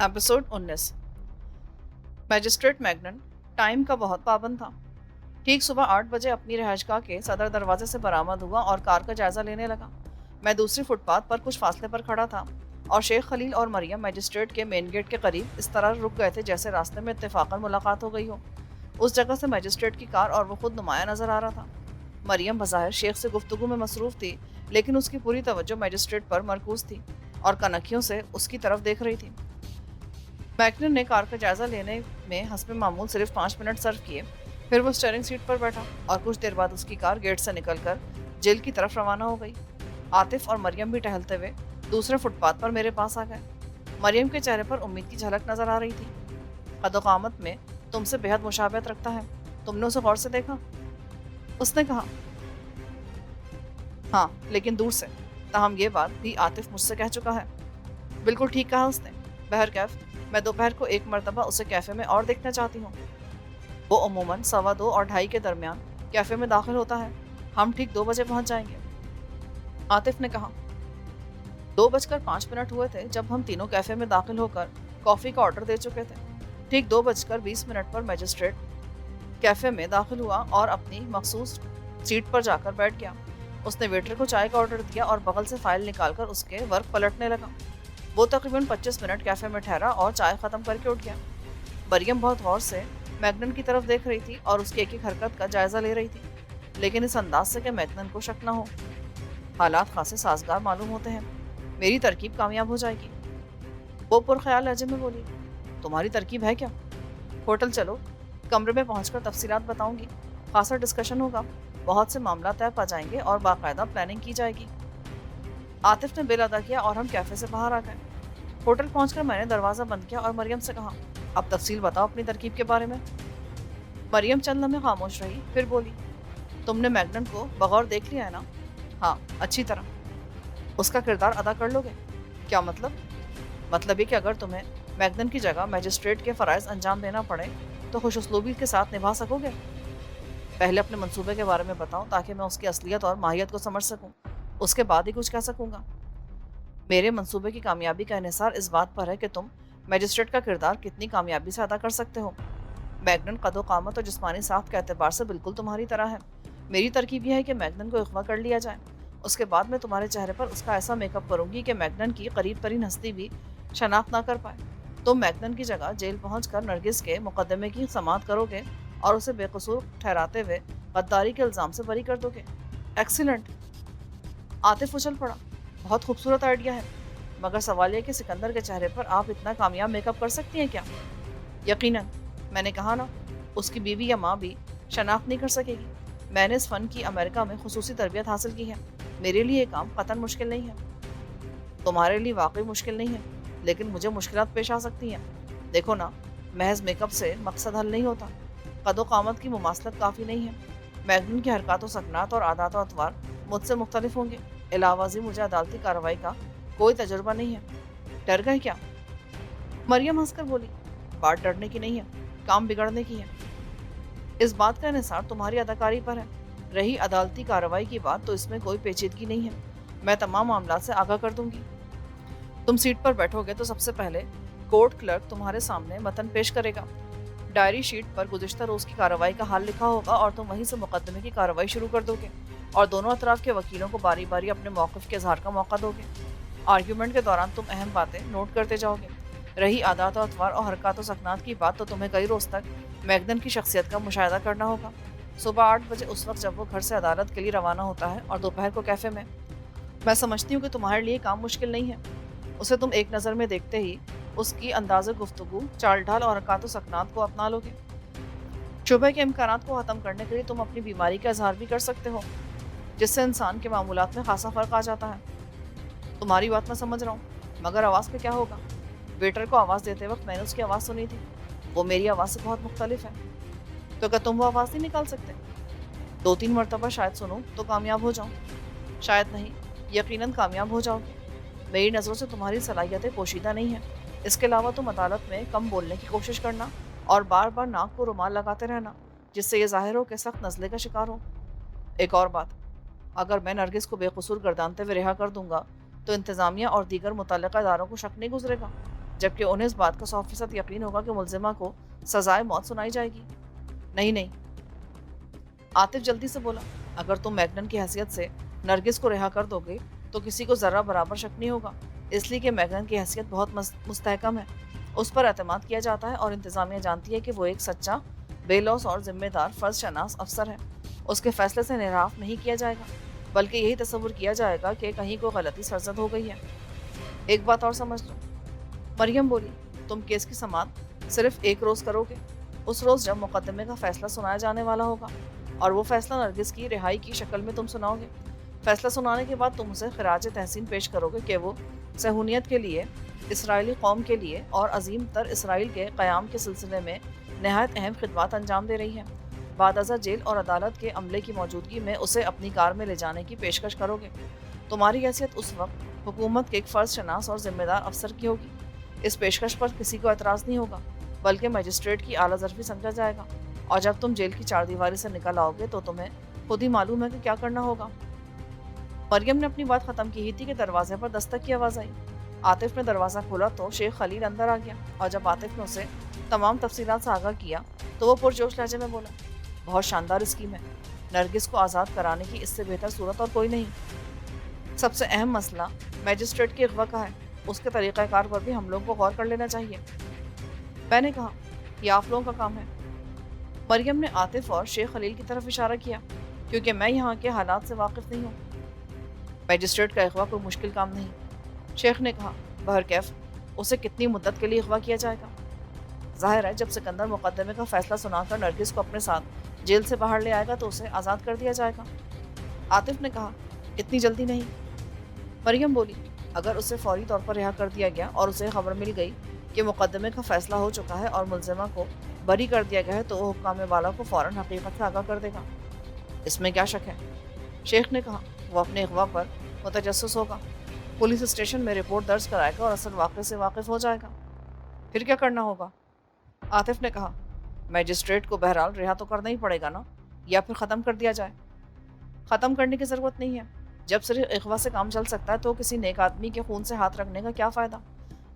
Episode 19। Magistrate Magnon time का बहुत पाबंद था। ठीक सुबह 8 बजे अपनी रिहाइशगाह के सदर दरवाजे से बरामद हुआ और कार का जायजा लेने लगा। मैं दूसरी फुटपाथ पर कुछ फासले पर खड़ा था और शेख खलील और मरियम मैजिस्ट्रेट के मेन गेट के करीब इस तरह रुक गए थे जैसे रास्ते में इत्तेफाकन मुलाकात हो गई हो। उस जगह से मैजिस्ट्रेट की कार और वो खुद नुमाया नजर आ रहा था। मरियम बज़ाहिर शेख से गुफ्तगू में मसरूफ थी, लेकिन उसकी पूरी तवज्जो मैजिस्ट्रेट पर मरकूज थी और कनखियों से उसकी तरफ देख रही थी। मैकनन ने कार का जायजा लेने में हस्ब मामूल सिर्फ 5 मिनट सर्व किए। फिर वो स्टीयरिंग सीट पर बैठा और कुछ देर बाद उसकी कार गेट से निकलकर जेल की तरफ रवाना हो गई। आतिफ और मरियम भी टहलते हुए दूसरे फुटपाथ पर मेरे पास आ गए। मरियम के चेहरे पर उम्मीद की झलक नजर आ रही थी। कदोकामत में तुमसे बेहद मुशाबहत रखता है, तुमने उसे गौर से देखा? उसने कहा। हाँ, लेकिन दूर से। ताहम ये बात भी आतिफ मुझसे कह चुका है। बिल्कुल ठीक कहा उसने। बहरकैफ मैं दोपहर को एक मरतबा उसे कैफ़े में और देखना चाहती हूँ। वो अमूमन 2:15 और 2:30 के दरमियान कैफ़े में दाखिल होता है। हम ठीक 2 बजे पहुँच जाएंगे। आतिफ ने कहा। 2:05 हुए थे जब हम तीनों कैफ़े में दाखिल होकर कॉफ़ी का ऑर्डर दे चुके थे। ठीक 2:20 पर मैजिस्ट्रेट कैफ़े में दाखिल हुआ और अपनी मखसूस सीट पर जाकर बैठ गया। उसने वेटर को चाय का ऑर्डर दिया और बगल से फाइल निकालकर उसके वर्क पलटने लगा। वो तकरीबन 25 मिनट कैफ़े में ठहरा और चाय ख़त्म करके उठ गया। मरियम बहुत गौर से मैग्नन की तरफ देख रही थी और उसकी एक एक हरकत का जायजा ले रही थी, लेकिन इस अंदाज से कि मैग्नन को शक न हो। हालात खासे साजगार मालूम होते हैं। मेरी तरकीब कामयाब हो जाएगी। वो पुरख्याल लहजे में बोली। तुम्हारी तरकीब है क्या? होटल चलो, कमरे में पहुंचकर तफसीलात बताऊंगी। खासा डिस्कशन होगा, बहुत से मामला तय पा जाएंगे और बाकायदा प्लानिंग की जाएगी। आतिफ ने बिल अदा किया और हम कैफ़े से बाहर आ गए। होटल पहुंचकर मैंने दरवाज़ा बंद किया और मरियम से कहा, अब तफसील बताओ अपनी तरकीब के बारे में। मरियम चंद लम्हे खामोश रही, फिर बोली, तुमने मैग्नन को बगौर देख लिया है ना? हाँ, अच्छी तरह। उसका किरदार अदा कर लोगे? क्या मतलब? मतलब ये कि अगर तुम्हें मैग्नन की जगह मैजिस्ट्रेट के फ़राइज़ अंजाम देना पड़े तो खुश उसलूबी के साथ निभा सकोगे? पहले अपने मंसूबे के बारे में बताओ ताकि मैं उसकी असलियत और माहियत को समझ सकूं। उसके बाद ही कुछ कह सकूंगा। मेरे मंसूबे की कामयाबी का इन्हिसार इस बात पर है कि तुम मैजिस्ट्रेट का किरदार कितनी कामयाबी से अदा कर सकते हो। मैग्नन कदो कामत और जिस्मानी साख्त के एतबार से बिल्कुल तुम्हारी तरह है। मेरी तरकीब यह है कि मैग्नन को अगवा कर लिया जाए। उसके बाद मैं तुम्हारे चेहरे पर उसका ऐसा मेकअप करूंगी कि मैग्नन की करीब तरीन हस्ती भी शनाख्त ना कर पाए। तुम मैग्नन की जगह जेल पहुंचकर नरगिस के मुकदमे की समाअत करोगे और उसे बेकसूर ठहराते हुए गद्दारी के इल्ज़ाम से बरी कर दोगे। एक्सीलेंट। आतिफ उछल पड़ा। बहुत खूबसूरत आइडिया है, मगर सवाल यह कि सिकंदर के चेहरे पर आप इतना कामयाब मेकअप कर सकती हैं क्या? यकीनन। मैंने कहा ना, उसकी बीवी या माँ भी शनाख्त नहीं कर सकेगी। मैंने इस फ़न की अमेरिका में खुसूसी तरबियत हासिल की है। मेरे लिए ये काम कतन मुश्किल नहीं है। तुम्हारे लिए वाकई मुश्किल नहीं है, लेकिन मुझे मुश्किलात पेश आ सकती हैं। देखो ना, महज मेकअप से मकसद हल नहीं होता। कदो कामत की मुमासलत काफ़ी नहीं है। मैग्नन की हरकत व सकनात और आदात व अतवार मुझसे मुख्तलिफ होंगे। अलावाजी मुझे अदालती कार्रवाई का कोई तजुर्बा नहीं है। डर गए क्या? मरियम हंसकर बोली, बात डरने की नहीं है, काम बिगड़ने की है। इस बात का इन्हिसार तुम्हारी अदाकारी पर है। रही अदालती कार्रवाई की बात, तो इसमें कोई पेचीदगी नहीं है। मैं तमाम मामला से आगाह कर दूंगी। तुम सीट पर बैठोगे तो सबसे पहले कोर्ट क्लर्क तुम्हारे सामने मतन पेश करेगा। डायरी शीट पर गुज़िश्ता रोज़ की कार्रवाई का हाल लिखा होगा और तुम वहीं से मुकदमे की कार्रवाई शुरू कर दोगे और दोनों अतराफ के वकीलों को बारी बारी अपने मौक़िफ़ के इज़हार का मौका दोगे। आर्ग्यूमेंट के दौरान तुम अहम बातें नोट करते जाओगे। रही आदात और अतवार और हरकत व सकनात की बात, तो तुम्हें कई रोज़ तक मैग्नन की शख्सियत का मुशाहिदा करना होगा। सुबह 8 बजे, उस वक्त जब वो घर से अदालत के लिए रवाना होता है, और दोपहर को कैफ़े में। मैं समझती हूँ कि तुम्हारे लिए काम मुश्किल नहीं है। उसे तुम एक नज़र में देखते ही उसकी अंदाज़ गुफ्तगू, चाल ढाल और हरकत व सकनात को अपना लोगे। शुबह के इम्कानात को ख़त्म करने के लिए तुम अपनी बीमारी का इजहार भी कर सकते हो, जिससे इंसान के मामूलात में खासा फ़र्क आ जाता है। तुम्हारी बात मैं समझ रहा हूँ, मगर आवाज़ पे क्या होगा? वेटर को आवाज़ देते वक्त मैंने उसकी आवाज़ सुनी थी। वो मेरी आवाज़ से बहुत मुख्तलिफ है। तो क्या तुम वो आवाज़ नहीं निकाल सकते? 2-3 मरतबा शायद सुनूं तो कामयाब हो जाऊं, शायद नहीं, यकीनन कामयाब हो जाओगे। मेरी नज़रों से तुम्हारी सलाहियतें पोशीदा नहीं हैं। इसके अलावा तुम अदालत में कम बोलने की कोशिश करना और बार बार नाक को रुमाल लगाते रहना, जिससे ये ज़ाहिर हो कि सख्त नज़ले का शिकार हो। एक और बात, अगर मैं नरगिस को बेकसूर गर्दानते हुए रिहा कर दूंगा तो इंतज़ामिया और दीगर मुतल्लिका इदारों को शक नहीं गुजरेगा। जबकि उन्हें इस बात का 100% यकीन होगा कि मुलजिमा को सजाए मौत सुनाई जाएगी। नहीं नहीं, आतिफ जल्दी से बोला, अगर तुम मैगनन की हैसियत से नरगिस को रिहा कर दोगे तो किसी को ज़रा बराबर शक नहीं होगा, इसलिए कि मैगनन की हैसियत बहुत मुस्तहकम है, उस पर एतमाद किया जाता है और इंतज़ामिया जानती है कि वो एक सच्चा, बेलौस और जिम्मेदार फ़र्ज शनास अफसर है। उसके फैसले से निराफ नहीं किया जाएगा, बल्कि यही तसव्वुर किया जाएगा कि कहीं को गलती सरजद हो गई है। एक बात और समझ लो, मरियम बोली, तुम केस की समाअत सिर्फ एक रोज़ करोगे, उस रोज़ जब मुकदमे का फैसला सुनाया जाने वाला होगा, और वो फैसला नरगिस की रिहाई की शक्ल में तुम सुनाओगे। फैसला सुनाने के बाद तुम उसे खराज तहसीन पेश करोगे कि वो सहूनियत के लिए, इसराइली कौम के लिए और अजीम तर इसराइल के क़याम के सिलसिले में नहायत अहम खिदमत अंजाम दे रही है। बाद अज़ा जेल और अदालत के अमले की मौजूदगी में उसे अपनी कार में ले जाने की पेशकश करोगे। तुम्हारी हैसियत उस वक्त हुकूमत के एक फ़र्ज शनास और ज़िम्मेदार अफसर की होगी। इस पेशकश पर किसी को एतराज़ नहीं होगा, बल्कि मजिस्ट्रेट की आला ज़रफ़ी समझा जाएगा, और जब तुम जेल की चारदीवारी से निकल आओगे तो तुम्हें खुद ही मालूम है कि क्या करना होगा। मरियम ने अपनी बात ख़त्म की ही थी कि दरवाजे पर दस्तक की आवाज़ आई। आतिफ ने दरवाज़ा खोला तो शेख खलील अंदर आ गया, और जब आतिफ ने उसे तमाम तफसीलात से आगाह किया तो वो पुरजोश लहजे में बोला, बहुत शानदार स्कीम है, नरगिस को आज़ाद कराने की इससे बेहतर सूरत और कोई नहीं। सबसे अहम मसला मैजिस्ट्रेट के अगवा का है, उसके तरीक़ाकार पर भी हम लोगों को गौर कर लेना चाहिए। मैंने कहा, यह आप लोगों का काम है। मरियम ने आतिफ और शेख खलील की तरफ इशारा किया, क्योंकि मैं यहाँ के हालात से वाकिफ़ नहीं हूँ। मैजिस्ट्रेट का अगवा कोई मुश्किल काम नहीं। शेख ने कहा, बहरकैफ उसे कितनी मुद्दत के लिए अगवा किया जाएगा? ज़ाहिर है जब सिकंदर मुकदमे का फैसला सुनाकर नरगिस को अपने साथ जेल से बाहर ले आएगा तो उसे आज़ाद कर दिया जाएगा। आतिफ ने कहा, इतनी जल्दी नहीं। मरियम बोली, अगर उसे फौरी तौर पर रिहा कर दिया गया और उसे खबर मिल गई कि मुकदमे का फैसला हो चुका है और मुलजिमा को बरी कर दिया गया है तो वो हुक्काम वाला को फ़ौरन हकीकत से आगाह कर देगा। इसमें क्या शक है? शेख ने कहा, वो अपने अगवा पर मुतजस्सिस होगा, पुलिस स्टेशन में रिपोर्ट दर्ज कराएगा और असल वाक़े से वाकिफ़ हो जाएगा। फिर क्या करना होगा? आतिफ ने कहा, मैजिस्ट्रेट को बहरहाल रिहा तो करना ही पड़ेगा ना, या फिर ख़त्म कर दिया जाए? ख़त्म करने की ज़रूरत नहीं है, जब सिर्फ अगवा से काम चल सकता है तो किसी नेक आदमी के खून से हाथ रखने का क्या फ़ायदा।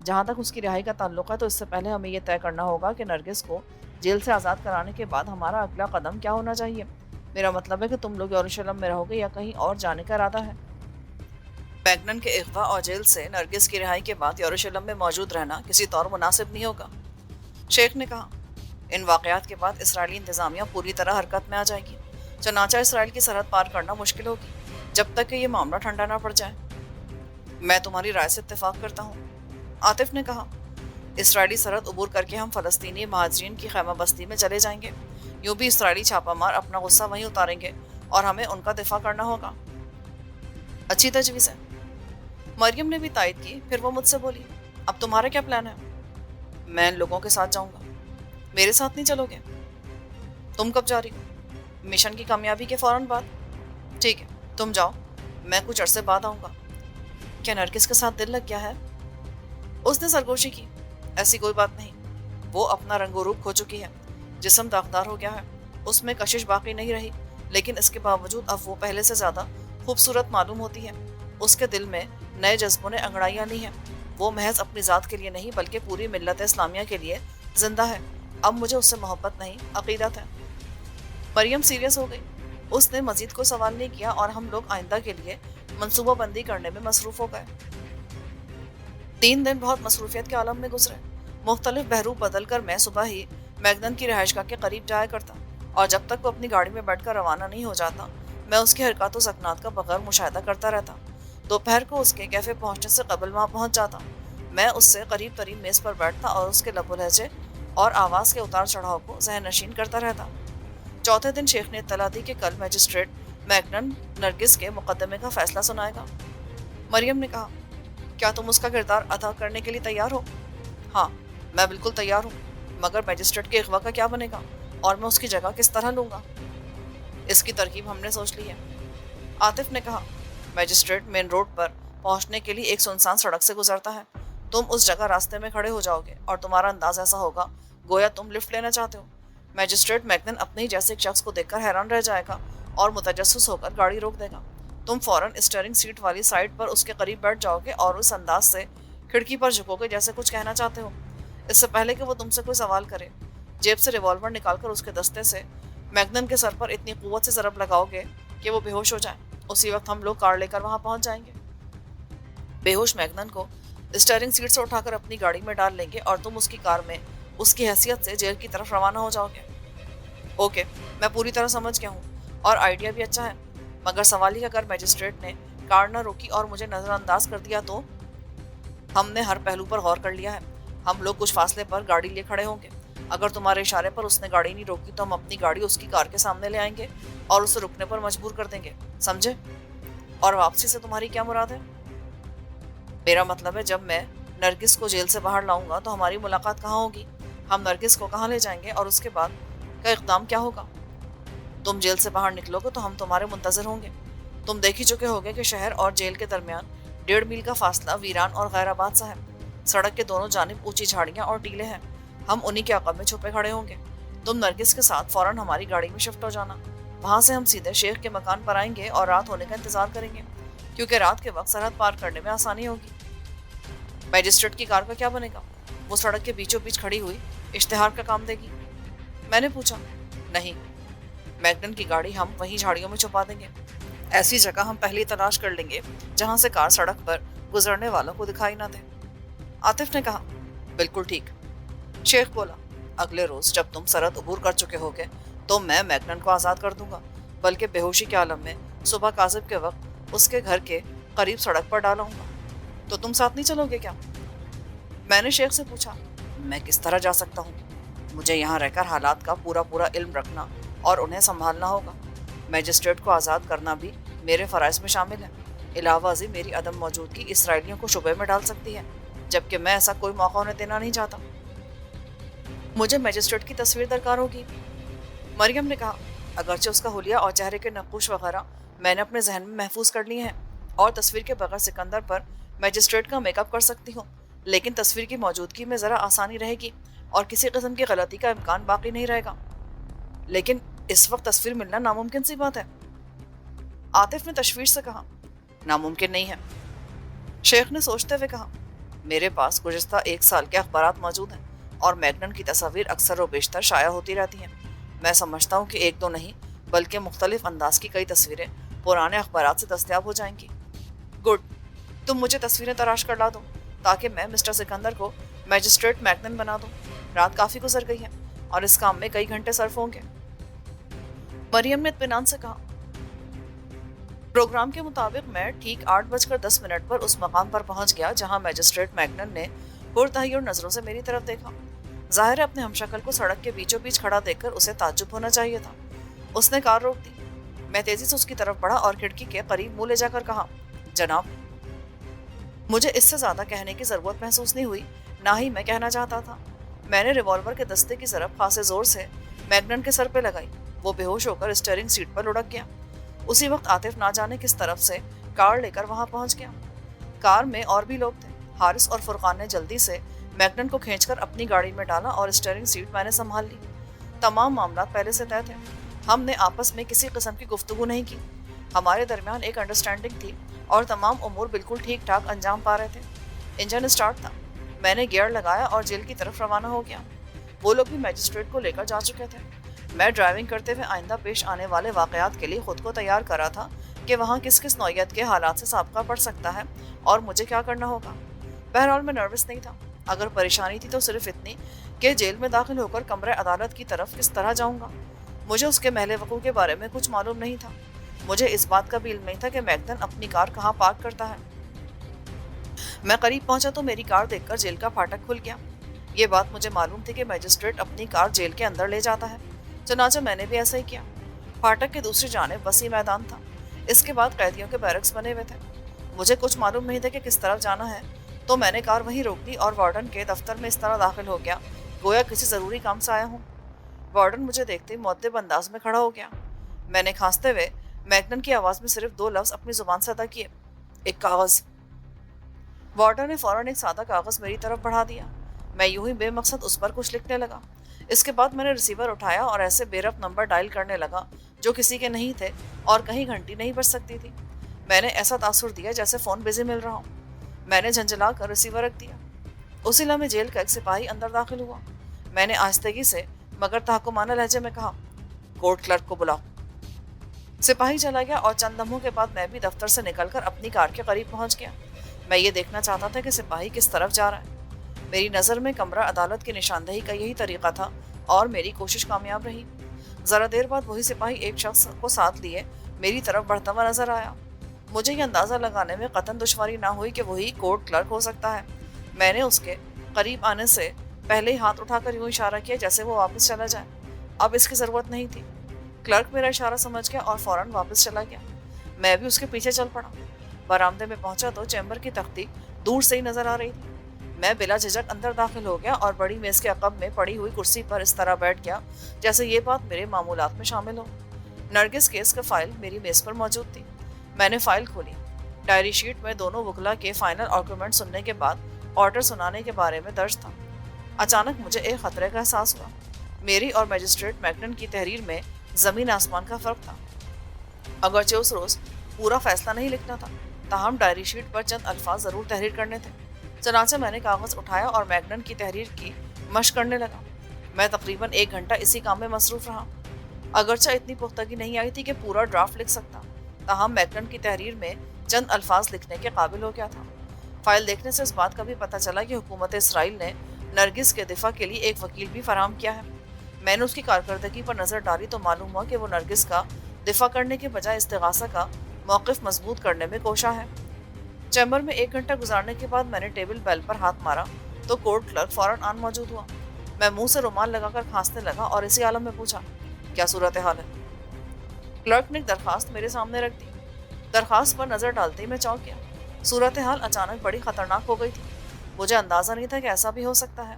जहाँ तक उसकी रिहाई का ताल्लुक़ है तो इससे पहले हमें यह तय करना होगा कि नरगिस को जेल से आज़ाद कराने के बाद हमारा अगला कदम क्या होना चाहिए। मेरा मतलब है कि तुम लोग यरूशलेम में रहोगे या कहीं और जाने का इरादा है? मैगनन के अगवा और जेल से नरगिस की रिहाई के बाद यरूशलेम में मौजूद रहना किसी तौर मुनासिब नहीं होगा। शेख ने कहा, इन वाक़यात के बाद इसराइली इंतज़ामिया पूरी तरह हरकत में आ जाएगी, चनाचा इसराइल की सरहद पार करना मुश्किल होगी जब तक कि ये मामला ठंडा ना पड़ जाए। मैं तुम्हारी राय से इत्तेफाक करता हूँ, आतिफ ने कहा। इसराइली सरहद अबूर करके हम फ़लस्तीनी महाजरीन की खैमा बस्ती में चले जाएंगे, यूँ भी इसराइली छापामार अपना गुस्सा वहीं उतारेंगे और हमें उनका दिफा करना होगा। अच्छी तजवीज़ है। मरियम ने भी तायद की। फिर वो मुझसे बोली, अब तुम्हारा क्या प्लान है? मैं इन लोगों के साथ जाऊंगा। मेरे साथ नहीं चलोगे? तुम कब जा रही हो? मिशन की कामयाबी के फौरन बाद। ठीक है, तुम जाओ, मैं कुछ अरसे बाद आऊँगा। क्या नरगिस के साथ दिल लग गया है? उसने सरगोशी की, ऐसी कोई बात नहीं, वो अपना रंगो रूप खो चुकी है, जिस्म दागदार हो गया है, उसमें कशिश बाकी नहीं रही, लेकिन इसके बावजूद अब वो पहले से ज़्यादा खूबसूरत मालूम होती है। उसके दिल में नए जज्बों ने अंगड़ाइयाँ ली हैं। वो महज अपनी ज़ात के लिए नहीं बल्कि पूरी मिल्लत इस्लामिया के लिए ज़िंदा है। अब मुझे उससे मोहब्बत नहीं, अक़ीदत है। मरियम सीरियस हो गई। उसने मज़ीद कोई सवाल नहीं किया और हम लोग आइंदा के लिए मनसूबा बंदी करने में मसरूफ़ हो गए। 3 दिन बहुत मसरूफियत के आलम में गुजरे। मुख्तलिफ बहरूप बदल कर मैं सुबह ही मैगनन की रिहाइशगाह के करीब जाया करता, और जब तक वो अपनी गाड़ी में बैठकर रवाना नहीं हो जाता मैं उसकी हरकत व सकनात का बगैर मुशाहिदा करता रहता। दोपहर को उसके कैफ़े पहुंचने से कबल वहाँ पहुंच जाता। मैं उससे करीब तरीन मेज़ पर बैठता और उसके लबो लहजे और आवाज़ के उतार चढ़ाव को ज़हन नशीन करता रहता। चौथे दिन शेख ने इत्तला दी कि कल मैजिस्ट्रेट मैगनन नरगिस के मुकदमे का फ़ैसला सुनाएगा। मरियम ने कहा, क्या तुम उसका किरदार अदा करने के लिए तैयार हो? हाँ, मैं बिल्कुल तैयार हूँ, मगर मैजिस्ट्रेट के अगवा का क्या बनेगा और मैं उसकी जगह किस तरह लूँगा? इसकी तरकीब हमने सोच ली है। आतिफ ने कहा, मैजिस्ट्रेट मेन रोड पर पहुँचने के लिए एक सुनसान सड़क से गुजरता है। तुम उस जगह रास्ते में खड़े हो जाओगे और तुम्हारा अंदाज ऐसा होगा गोया तुम लिफ्ट लेना चाहते हो। मैजिस्ट्रेट मैगनन अपने ही जैसे एक शख्स को देखकर हैरान रह जाएगा और मुतजस्सिस होकर गाड़ी रोक देगा। तुम फौरन स्टीयरिंग सीट वाली साइड पर उसके करीब बैठ जाओगे और उस अंदाज से खिड़की पर झुकोगे जैसे कुछ कहना चाहते हो। इससे पहले कि वो तुमसे कोई सवाल करे, जेब से रिवॉल्वर निकालकर उसके दस्ते से मैग्नन के सर पर इतनी कुव्वत से ज़रब लगाओगे कि वो बेहोश हो जाए। उसी वक्त हम लोग कार लेकर वहां पहुंच जाएंगे। बेहोश मैग्नन को स्टीयरिंग सीट से उठाकर अपनी गाड़ी में डाल लेंगे और तुम उसकी कार में उसकी हैसियत से जेल की तरफ रवाना हो जाओगे। ओके, मैं पूरी तरह समझ गया हूँ और आइडिया भी अच्छा है, मगर सवाल ही अगर मजिस्ट्रेट ने कार न रोकी और मुझे नज़रअंदाज कर दिया तो? हमने हर पहलू पर गौर कर लिया है। हम लोग कुछ फासले पर गाड़ी लिए खड़े होंगे। अगर तुम्हारे इशारे पर उसने गाड़ी नहीं रोकी तो हम अपनी गाड़ी उसकी कार के सामने ले आएंगे और उसे रुकने पर मजबूर कर देंगे, समझे? और वापसी से तुम्हारी क्या मुराद है? मेरा मतलब है, जब मैं नरगिस को जेल से बाहर लाऊंगा तो हमारी मुलाकात कहाँ होगी? हम नरगिस को कहाँ ले जाएंगे और उसके बाद का इक़दाम क्या होगा? तुम जेल से बाहर निकलोगे तो हम तुम्हारे मुंतजर होंगे। तुम देख ही चुके होगे कि शहर और जेल के दरमियान 1.5 मील का फासला वीरान और गैर आबाद सा है। सड़क के दोनों जानिब ऊंची झाड़ियां और टीले हैं। हम उन्हीं के अक़ब में छुपे खड़े होंगे। तुम नरगिस के साथ फौरन हमारी गाड़ी में शिफ्ट हो जाना। वहां से हम सीधे शेख के मकान पर आएंगे और रात होने का इंतजार करेंगे, क्योंकि रात के वक्त सरहद पार करने में आसानी होगी। मैजिस्ट्रेट की कार का क्या बनेगा? वो सड़क के बीचों बीच खड़ी हुई इश्तिहार का काम देगी? मैंने पूछा। नहीं, मैग्नन की गाड़ी हम वहीं झाड़ियों में छुपा देंगे। ऐसी जगह हम पहले तलाश कर लेंगे जहां से कार सड़क पर गुजरने वालों को दिखाई ना दे। आतिफ ने कहा, बिल्कुल ठीक। शेख बोला, अगले रोज जब तुम सरहद अबूर कर चुके होगे तो मैं मैग्नन को आज़ाद कर दूंगा, बल्कि बेहोशी के आलम में सुबह काजिब के वक्त उसके घर के करीब सड़क पर डालूंगा। तो तुम साथ नहीं चलोगे क्या? मैंने शेख से पूछा। मैं किस तरह जा सकता हूँ? मुझे यहाँ रहकर हालात का पूरा पूरा इल्म रखना और उन्हें संभालना होगा। मैजिस्ट्रेट को आज़ाद करना भी मेरे फ़राइज़ में शामिल है। इलावाज़ी मेरी अदम मौजूदगी इसराइलियों को शुबे में डाल सकती है, जबकि मैं ऐसा कोई मौका उन्हें देना नहीं चाहता। मुझे मैजिस्ट्रेट की तस्वीर दरकार होगी, मरियम ने कहा। अगरचे उसका हुलिया और चेहरे के नक्कुश वगैरह मैंने अपने जहन में महफूज कर लिए हैं और तस्वीर के बगैर सिकंदर पर मैजिस्ट्रेट का मेकअप कर सकती हूँ, लेकिन तस्वीर की मौजूदगी में ज़रा आसानी रहेगी और किसी किस्म की गलती का इम्कान बाकी नहीं रहेगा। लेकिन इस वक्त तस्वीर मिलना नामुमकिन सी बात है, आतिफ ने तशवीश से कहा। नामुमकिन नहीं है, शेख ने सोचते हुए कहा। मेरे पास गुज़िश्ता 1 साल के अखबारात मौजूद हैं और मैग्नन की तस्वीर अक्सर व बेशतर शाया होती रहती हैं। मैं समझता हूँ कि एक दो नहीं बल्कि मुख्तलिफ अंदाज की कई तस्वीरें पुराने अखबारात से दस्तयाब हो जाएंगी। गुड, तुम मुझे तस्वीरें तराश कर ला दो ताकि मैं मिस्टर सिकंदर को मैजिस्ट्रेट मैग्नन बना दूँ। रात काफ़ी गुजर गई है और इस काम में कई घंटे सर्फ होंगे, मरियम ने इत्मीनान से कहा। प्रोग्राम के मुताबिक मैं ठीक 8:10 पर उस मकाम पर पहुंच गया जहां मैजिस्ट्रेट मैग्नन ने पुरतहय्युर नजरों से मेरी तरफ देखा। जाहिर है अपने हमशक्ल को सड़क के बीचों बीच खड़ा देखकर उसे ताज्जुब होना चाहिए था। उसने कार रोक दी। मैं तेजी से उसकी तरफ बढ़ा और खिड़की के करीब मुंह ले जाकर कहा, जनाब। मुझे इससे ज्यादा कहने की जरूरत महसूस नहीं हुई, ना ही मैं कहना चाहता था। मैंने रिवॉल्वर के दस्ते की ज़रब खासे जोर से मैग्नन के सर पे लगाई। वो बेहोश होकर स्टीयरिंग सीट पर लुढ़क गया। उसी वक्त आतिफ ना जाने किस तरफ से कार लेकर वहां पहुंच गया। कार में और भी लोग थे। हारिस और फुरकान ने जल्दी से मैग्नन को खींचकर अपनी गाड़ी में डाला और स्टीयरिंग सीट मैंने संभाल ली। तमाम मामला पहले से तय थे। हमने आपस में किसी किस्म की गुफ्तगू नहीं की। हमारे दरमियान एक अंडरस्टैंडिंग थी और तमाम उमूर बिल्कुल ठीक ठाक अंजाम पा रहे थे। इंजन स्टार्ट था। मैंने गियर लगाया और जेल की तरफ रवाना हो गया। वो लोग भी मैजिस्ट्रेट को लेकर जा चुके थे। मैं ड्राइविंग करते हुए आइंदा पेश आने वाले वाक़यात के लिए खुद को तैयार करा था कि वहाँ किस किस नौयत के हालात से साबका पड़ सकता है और मुझे क्या करना होगा। बहरहाल मैं नर्वस नहीं था। अगर परेशानी थी तो सिर्फ इतनी कि जेल में दाखिल होकर कमरे अदालत की तरफ किस तरह जाऊँगा। मुझे उसके महले वक़ू के बारे में कुछ मालूम नहीं था। मुझे इस बात का भी इल्म नहीं था कि मैग्नन अपनी कार कहाँ पार्क करता है। मैं करीब पहुंचा तो मेरी कार देखकर जेल का फाटक खुल गया। ये बात मुझे मालूम थी कि मैजिस्ट्रेट अपनी कार जेल के अंदर ले जाता है, चनाचा मैंने भी ऐसा ही किया। फाटक के दूसरी जानिब वसी मैदान था। इसके बाद कैदियों के बैरक्स बने हुए थे। मुझे कुछ मालूम नहीं था कि किस तरफ जाना है, तो मैंने कार वहीं रोक दी और वार्डन के दफ्तर में इस तरह दाखिल हो गया गोया किसी ज़रूरी काम से आया हूँ। वार्डन मुझे देखते ही मुअद्दिब अंदाज में खड़ा हो गया। मैंने खांसते हुए मैग्नन की आवाज़ में सिर्फ 2 लफ्ज़ अपनी ज़ुबान से अदा किए, एक कागज़। वार्डन ने फौरन एक सादा कागज़ मेरी तरफ बढ़ा दिया। मैं यूं ही बेमकसद उस पर कुछ लिखने लगा। इसके बाद मैंने रिसीवर उठाया और ऐसे बेरफ नंबर डायल करने लगा जो किसी के नहीं थे और कहीं घंटी नहीं बज सकती थी। मैंने ऐसा तासुर दिया जैसे फ़ोन बिजी मिल रहा हो। میں نے جھنجھلا کر ریسیور رکھ دیا۔ اسی لمحے جیل کا ایک سپاہی اندر داخل ہوا۔ میں نے آہستگی سے مگر تحکمانہ لہجے میں کہا، کورٹ کلرک کو بلاؤ۔ سپاہی چلا گیا اور چند لمحوں کے بعد میں بھی دفتر سے نکل کر اپنی کار کے قریب پہنچ گیا۔ میں یہ دیکھنا چاہتا تھا کہ سپاہی کس طرف جا رہا ہے۔ میری نظر میں کمرہ عدالت کی نشاندہی کا یہی طریقہ تھا اور میری کوشش کامیاب رہی۔ ذرا دیر بعد وہی سپاہی ایک شخص کو ساتھ لیے میری طرف بڑھتا ہوا نظر آیا۔ مجھے یہ اندازہ لگانے میں قطعاً دشواری نہ ہوئی کہ وہی کورٹ کلرک ہو سکتا ہے۔ میں نے اس کے قریب آنے سے پہلے ہی ہاتھ اٹھا کر یوں اشارہ کیا جیسے وہ واپس چلا جائے۔ اب اس کی ضرورت نہیں تھی۔ کلرک میرا اشارہ سمجھ گیا اور فوراً واپس چلا گیا۔ میں بھی اس کے پیچھے چل پڑا۔ برآمدے میں پہنچا تو چیمبر کی تختی دور سے ہی نظر آ رہی تھی۔ میں بلا جھجک اندر داخل ہو گیا اور بڑی میز کے عقب میں پڑی ہوئی کرسی پر اس طرح بیٹھ گیا جیسے یہ بات میرے معمولات میں شامل ہو۔ نرگس کیس کا فائل میری میز پر موجود تھی۔ میں نے فائل کھولی۔ ڈائری شیٹ میں دونوں وکلا کے فائنل آرگومنٹ سننے کے بعد آرڈر سنانے کے بارے میں درج تھا۔ اچانک مجھے ایک خطرے کا احساس ہوا۔ میری اور میجسٹریٹ میگنن کی تحریر میں زمین آسمان کا فرق تھا۔ اگرچہ اس روز پورا فیصلہ نہیں لکھنا تھا، تاہم ڈائری شیٹ پر چند الفاظ ضرور تحریر کرنے تھے۔ چنانچہ میں نے کاغذ اٹھایا اور میگنن کی تحریر کی مشق کرنے لگا۔ میں تقریباً 1 گھنٹہ اسی کام میں مصروف رہا۔ اگرچہ اتنی پختگی نہیں آئی تھی کہ پورا ڈرافٹ لکھ سکتا، تاہم میگنن کی تحریر میں چند الفاظ لکھنے کے قابل ہو گیا تھا۔ فائل دیکھنے سے اس بات کا بھی پتہ چلا کہ حکومت اسرائیل نے نرگس کے دفاع کے لیے ایک وکیل بھی فراہم کیا ہے۔ میں نے اس کی کارکردگی پر نظر ڈالی تو معلوم ہوا کہ وہ نرگس کا دفاع کرنے کے بجائے استغاثہ کا موقف مضبوط کرنے میں کوشاں ہے۔ چیمبر میں 1 گھنٹہ گزارنے کے بعد میں نے ٹیبل بیل پر ہاتھ مارا تو کورٹ کلرک فوراً آن موجود ہوا۔ میں منہ سے رومال لگا کر کھانسنے لگا اور اسی عالم میں پوچھا، کیا صورتحال ہے؟ کلرک نے ایک درخواست میرے سامنے رکھ دی۔ درخواست پر نظر ڈالتے ہی میں چونک گیا۔ صورتحال اچانک بڑی خطرناک ہو گئی تھی۔ مجھے اندازہ نہیں تھا کہ ایسا بھی ہو سکتا ہے۔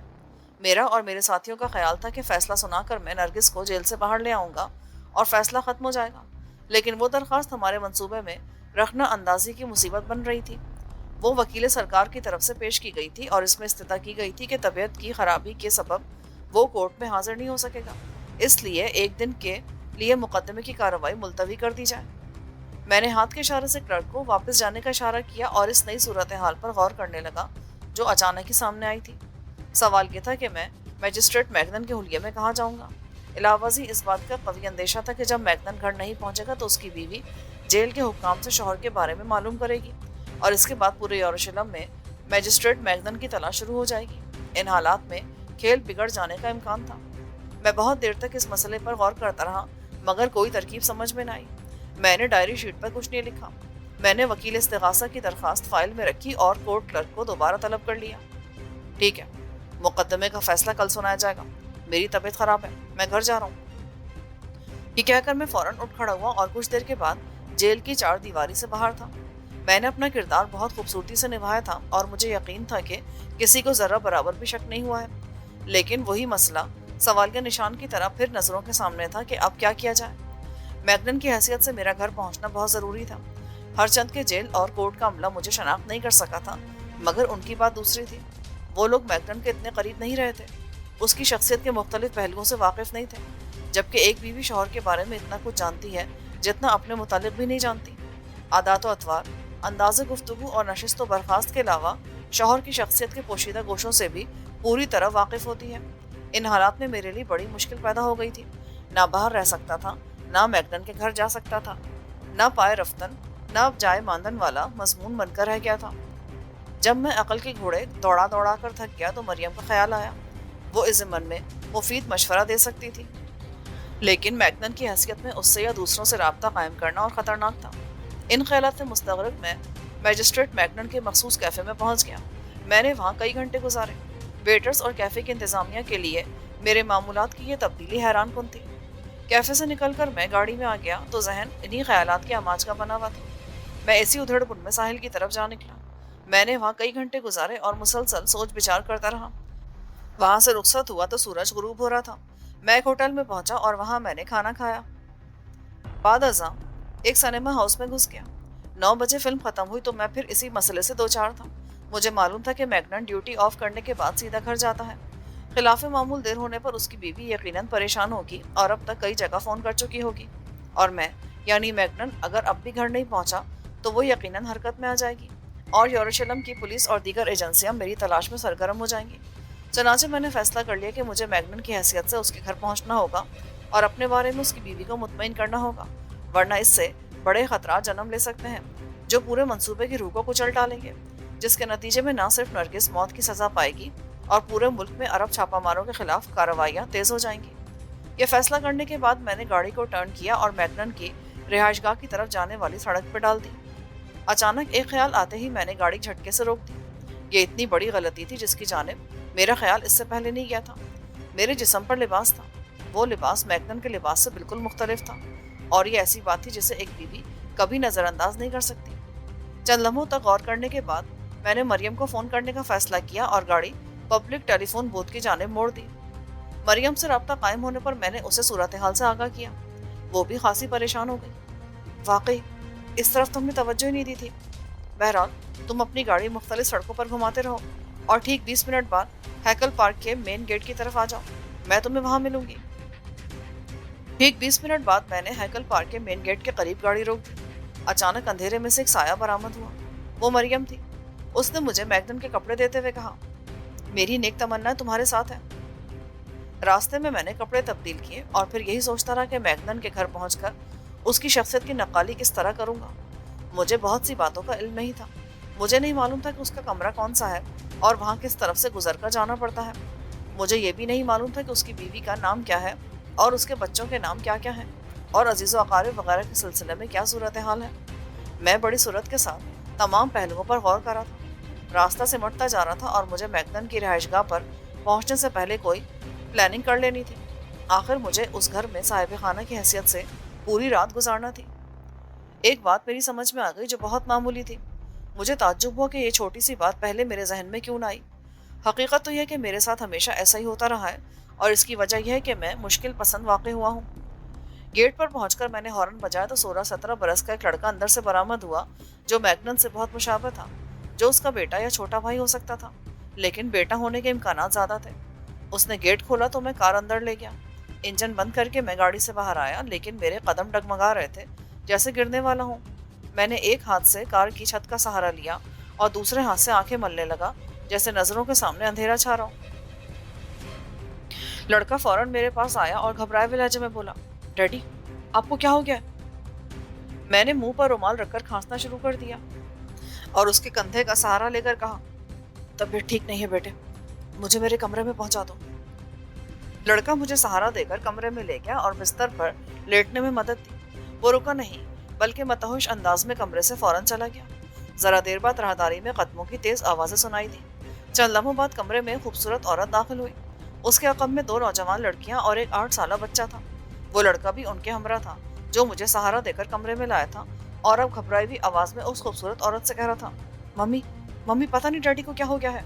میرا اور میرے ساتھیوں کا خیال تھا کہ فیصلہ سنا کر میں نرگس کو جیل سے باہر لے آؤں گا اور فیصلہ ختم ہو جائے گا، لیکن وہ درخواست ہمارے منصوبے میں رخنہ اندازی کی مصیبت بن رہی تھی۔ وہ وکیل سرکار کی طرف سے پیش کی گئی تھی اور اس میں استدعا کی گئی تھی کہ طبیعت کی خرابی کے سبب وہ کورٹ میں حاضر نہیں ہو سکے گا، اس لیے 1 دن کے لیے مقدمے کی کارروائی ملتوی کر دی جائے۔ میں نے ہاتھ کے اشارے سے کلرک کو واپس جانے کا اشارہ کیا اور اس نئی صورتحال پر غور کرنے لگا جو اچانک ہی سامنے آئی تھی۔ سوال یہ تھا کہ میں میجسٹریٹ میگنن کے حلیے میں کہاں جاؤں گا۔ علاوہ ازیں اس بات کا قوی اندیشہ تھا کہ جب میگنن گھر نہیں پہنچے گا تو اس کی بیوی جیل کے حکام سے شوہر کے بارے میں معلوم کرے گی اور اس کے بعد پورے یروشلم میں میجسٹریٹ میگنن کی تلاش شروع ہو جائے گی۔ ان حالات میں کھیل بگڑ جانے کا امکان تھا۔ میں بہت دیر تک اس مسئلے پر غور کرتا رہا مگر کوئی ترکیب سمجھ میں نہ آئی۔ میں نے ڈائری شیٹ پر کچھ نہیں لکھا۔ میں نے وکیل استغاثہ کی درخواست فائل میں رکھی اور کورٹ کلرک کو دوبارہ طلب کر لیا۔ ٹھیک ہے، مقدمے کا فیصلہ کل سنایا جائے گا۔ میری طبیعت خراب ہے، میں گھر جا رہا ہوں۔ یہ کہہ کر میں فوراً اٹھ کھڑا ہوا اور کچھ دیر کے بعد جیل کی 4 دیواری سے باہر تھا۔ میں نے اپنا کردار بہت خوبصورتی سے نبھایا تھا اور مجھے یقین تھا کہ کسی کو ذرہ برابر بھی شک نہیں ہوا ہے، لیکن وہی مسئلہ سوالیہ نشان کی طرح پھر نظروں کے سامنے تھا کہ اب کیا کیا جائے۔ میگنن کی حیثیت سے میرا گھر پہنچنا بہت ضروری تھا۔ ہر چند کے جیل اور کورٹ کا عملہ مجھے شناخت نہیں کر سکا تھا، مگر ان کی بات دوسری تھی۔ وہ لوگ میگنن کے اتنے قریب نہیں رہے تھے، اس کی شخصیت کے مختلف پہلوؤں سے واقف نہیں تھے، جبکہ ایک بیوی شوہر کے بارے میں اتنا کچھ جانتی ہے جتنا اپنے متعلق بھی نہیں جانتی۔ عادات و اطوار، انداز گفتگو اور نشست و برخاست کے علاوہ شوہر کی شخصیت کے پوشیدہ گوشوں سے بھی پوری طرح واقف ہوتی ہے۔ ان حالات میں میرے لیے بڑی مشکل پیدا ہو گئی تھی۔ نہ باہر رہ سکتا تھا، نہ میگنن کے گھر جا سکتا تھا، نہ پائے رفتن نہ جائے ماندن والا مضمون بن کر رہ گیا تھا۔ جب میں عقل کے گھوڑے دوڑا دوڑا کر تھک گیا تو مریم کا خیال آیا۔ وہ اس ضمن میں مفید مشورہ دے سکتی تھی، لیکن میگنن کی حیثیت میں اس سے یا دوسروں سے رابطہ قائم کرنا اور خطرناک تھا۔ ان خیالات سے مستغرق میں میجسٹریٹ میگنن کے مخصوص کیفے میں پہنچ گیا۔ میں نے وہاں کئی گھنٹے گزارے۔ ویٹرز اور کیفے کی انتظامیہ کے لیے میرے معمولات کی یہ تبدیلی حیران کن تھی۔ کیفے سے نکل کر میں گاڑی میں آ گیا تو ذہن انہی خیالات کے اماج کا بنا ہوا تھا۔ میں اسی ادھڑ بن میں ساحل کی طرف جا نکلا۔ میں نے وہاں کئی گھنٹے گزارے اور مسلسل سوچ بچار کرتا رہا۔ وہاں سے رخصت ہوا تو سورج غروب ہو رہا تھا۔ میں ایک ہوٹل میں پہنچا اور وہاں میں نے کھانا کھایا۔ بعد ازاں ایک سنیما ہاؤس میں گھس گیا۔ 9 بجے فلم ختم ہوئی تو میں پھر اسی مسئلے سے دوچار تھا۔ مجھے معلوم تھا کہ میگنن ڈیوٹی آف کرنے کے بعد سیدھا گھر جاتا ہے۔ خلاف معمول دیر ہونے پر اس کی بیوی یقیناً پریشان ہوگی اور اب تک کئی جگہ فون کر چکی ہوگی، اور میں یعنی میگنن اگر اب بھی گھر نہیں پہنچا تو وہ یقیناً حرکت میں آ جائے گی۔ और यरूशलेम की पुलिस और दीगर एजेंसियां मेरी तलाश में सरगर्म हो जाएंगी। चनाचे मैंने फैसला कर लिया कि मुझे मैग्नन की हैसियत से उसके घर पहुंचना होगा और अपने बारे में उसकी बीवी को मुतमईन करना होगा, वरना इससे बड़े खतरात जन्म ले सकते हैं जो पूरे मंसूबे की रूह को कुचल डालेंगे, जिसके नतीजे में न सिर्फ नरगिस मौत की सजा पाएगी और पूरे मुल्क में अरब छापामारों के खिलाफ कार्रवाइयां तेज हो जाएंगी। ये फैसला करने के बाद मैंने गाड़ी को टर्न किया और मैग्नन की रिहाइशगाह की तरफ जाने वाली सड़क पर डाल दी। अचानक एक ख्याल आते ही मैंने गाड़ी झटके से रोक दी। ये इतनी बड़ी गलती थी जिसकी जानिब मेरा ख्याल इससे पहले नहीं गया था। मेरे जिस्म पर लिबास था, वो लिबास मैग्नन के लिबास से बिल्कुल मुख्तलिफ था, और ये ऐसी बात थी जिसे एक बीवी कभी नज़रअंदाज नहीं कर सकती। चंद लम्हों तक गौर करने के बाद मैंने मरियम को फ़ोन करने का फैसला किया और गाड़ी पब्लिक टेलीफोन बूथ की जानिब मोड़ दी। मरियम से रब्ता कायम होने पर मैंने उसे सूरत हाल से आगाह किया। वो भी खासी परेशान हो गई। वाकई इस तरफ तुमने तवज्जो ही नहीं दी थी। बहरहाल तुम अपनी गाड़ी मुख्तलिफ सड़कों पर घुमाते रहो और ठीक 20 मिनट बाद हैकल पार्क के मेन गेट की तरफ आ जाओ, मैं तुम्हें वहां मिलूंगी। ठीक 20 मिनट बाद मैंने हैकल पार्क के मेन गेट के करीब गाड़ी रोक दी। अचानक अंधेरे में से एक साया बरामद हुआ। वो मरियम थी। उसने मुझे मैग्नन के कपड़े देते हुए कहा, मेरी नेक तमन्ना तुम्हारे साथ है। रास्ते में मैंने कपड़े तब्दील किए और फिर यही सोचता रहा कि मैग्नन के घर पहुंचकर उसकी शख्सियत की नक्काली किस तरह करूंगा। मुझे बहुत सी बातों का इल्म नहीं था। मुझे नहीं मालूम था कि उसका कमरा कौन सा है और वहां किस तरफ से गुजर कर जाना पड़ता है। मुझे ये भी नहीं मालूम था कि उसकी बीवी का नाम क्या है और उसके बच्चों के नाम क्या क्या हैं और अजीज़ व अकारिब वगैरह के सिलसिले में क्या सूरत हाल है। मैं बड़ी सूरत के साथ तमाम पहलुओं पर गौर कर रहा था। रास्ता सिमटता जा रहा था और मुझे मैग्नन की रिहाइशगाह पर पहुंचने से पहले कोई प्लानिंग कर लेनी थी। आखिर मुझे उस घर में साहिब खाना की हैसियत से पूरी रात गुजारना थी। एक बात मेरी समझ में आ गई जो बहुत मामूली थी। मुझे ताज्जुब हुआ कि ये छोटी सी बात पहले मेरे जहन में क्यों ना आई। हकीकत तो यह कि मेरे साथ हमेशा ऐसा ही होता रहा है और इसकी वजह यह है कि मैं मुश्किल पसंद वाक़ई हुआ हूँ। गेट पर पहुंचकर मैंने हॉर्न बजाया तो 16-17 बरस का एक लड़का अंदर से बरामद हुआ जो मैग्नन से बहुत मुशाबह था, जो उसका बेटा या छोटा भाई हो सकता था, लेकिन बेटा होने के इम्कानात ज़्यादा थे। उसने गेट खोला तो मैं कार अंदर ले गया। इंजन बंद करके मैं गाड़ी से बाहर आया, लेकिन मेरे कदम डगमगा रहे थे जैसे गिरने वाला हूँ। मैंने एक हाथ से कार की छत का सहारा लिया और दूसरे हाथ से आंखें मलने लगा जैसे नजरों के सामने अंधेरा छा रहा हो। लड़का फौरन मेरे पास आया और घबराए हुए लहजे में बोला, डैडी आपको क्या हो गया? मैंने मुंह पर रुमाल रखकर खांसना शुरू कर दिया और उसके कंधे का सहारा लेकर कहा, तबीयत ठीक नहीं है बेटे, मुझे मेरे कमरे में पहुंचा दो। लड़का मुझे सहारा देकर कमरे में ले गया और बिस्तर पर लेटने में मदद दी। वो रुका नहीं बल्कि मतहुश अंदाज में कमरे से फौरन चला गया। जरा देर बाद राहदारी में कदमों की तेज आवाजें सुनाई दी। चंद लम्हों बाद कमरे में खूबसूरत औरत दाखिल हुई। उसके अकब में 2 नौजवान लड़कियां और एक 8 साला बच्चा था। वो लड़का भी उनके हमरा था जो मुझे सहारा देकर कमरे में लाया था और अब घबराई हुई आवाज में उस खूबसूरत औरत से कह रहा था, मम्मी मम्मी पता नहीं डैडी को क्या हो गया है।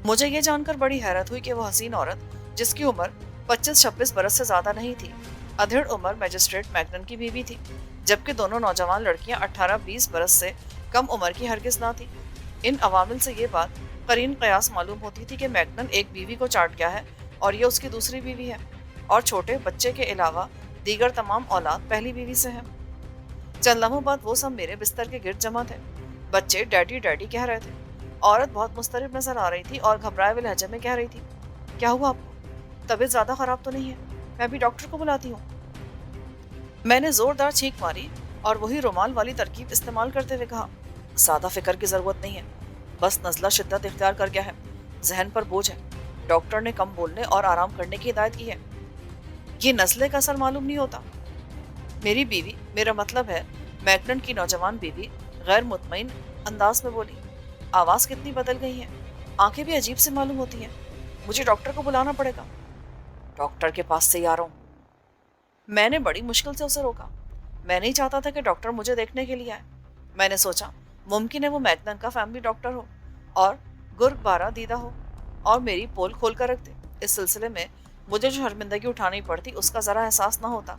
मुझे ये जानकर बड़ी हैरत हुई कि वो हसीन औरत, जिसकी उम्र 25-26 बरस से ज्यादा नहीं थी, अधेड़ उम्र मजिस्ट्रेट मैग्नन की बीवी थी, जबकि दोनों नौजवान लड़कियां 18-20 बरस से कम उम्र की हरगिज ना थी। इन अवामिल से ये बात करीन कयास मालूम होती थी कि मैग्नन एक बीवी को चाट गया है और ये उसकी दूसरी बीवी है, और छोटे बच्चे के अलावा दीगर तमाम औलाद पहली बीवी से है। चंद लम्हों बाद वो सब मेरे बिस्तर के गिर्द जमा थे। बच्चे डैडी डैडी कह रहे थे। औरत बहुत मुस्तरिब नजर आ रही थी और घबराए हुए लहजे में कह रही थी, क्या हुआ आपको? तबीयत ज्यादा खराब तो नहीं है? मैं भी डॉक्टर को बुलाती हूँ। मैंने जोरदार छींक मारी और वही रुमाल वाली तरकीब इस्तेमाल करते हुए कहा, ज्यादा फिक्र की जरूरत नहीं है, बस नज़ला शिद्दत इख्तियार कर गया है, जहन पर बोझ है। डॉक्टर ने कम बोलने और आराम करने की हिदायत की है। ये नस्ले का असर मालूम नहीं होता। मेरी बीवी, मेरा मतलब है मैग्नन की नौजवान बीवी, गैर मुतमईन अंदाज में बोली। आवाज़ कितनी बदल गई है, आंखें भी अजीब से मालूम होती हैं। मुझे डॉक्टर को बुलाना पड़ेगा। डॉक्टर के पास से ही आ रहा हूँ। मैंने बड़ी मुश्किल से उसे रोका। मैं नहीं चाहता था कि डॉक्टर मुझे देखने के लिए आए। मैंने सोचा मुमकिन है वो मैग्नन का फैमिली डॉक्टर हो और गुरबारा दीदा हो और मेरी पोल खोल कर रख दे। इस सिलसिले में मुझे जो शर्मिंदगी उठानी पड़ती उसका ज़रा एहसास ना होता,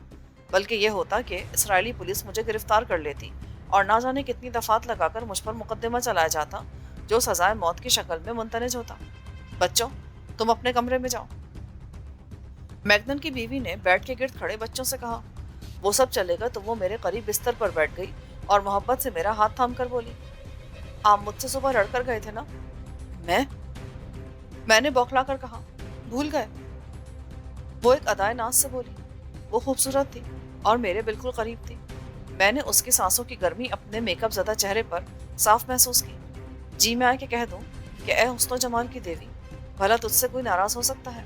बल्कि यह होता कि इसराइली पुलिस मुझे गिरफ्तार कर लेती और ना जाने कितनी दफात लगाकर मुझ पर मुकदमा चलाया जाता जो सजाए मौत की शक्ल में मुंतनिज होता। बच्चों, तुम अपने कमरे में जाओ। मैग्नन की बीवी ने बेड के गिर्द खड़े बच्चों से कहा। वो सब चले गए तो वो मेरे करीब बिस्तर पर बैठ गई और मोहब्बत से मेरा हाथ थाम कर बोली, आप मुझसे सुबह लड़कर गए थे ना? मैं? मैंने बौखला कर कहा। भूल गए? वो एक अदाए नाज से बोली। वो खूबसूरत थी और मेरे बिल्कुल करीब थी। मैंने उसकी सांसों की गर्मी अपने मेकअप ज़दा चेहरे पर साफ महसूस की। जी मैं आके कह दूं कि ए हुस्नो जमाल की देवी, भला तुझसे कोई नाराज हो सकता है?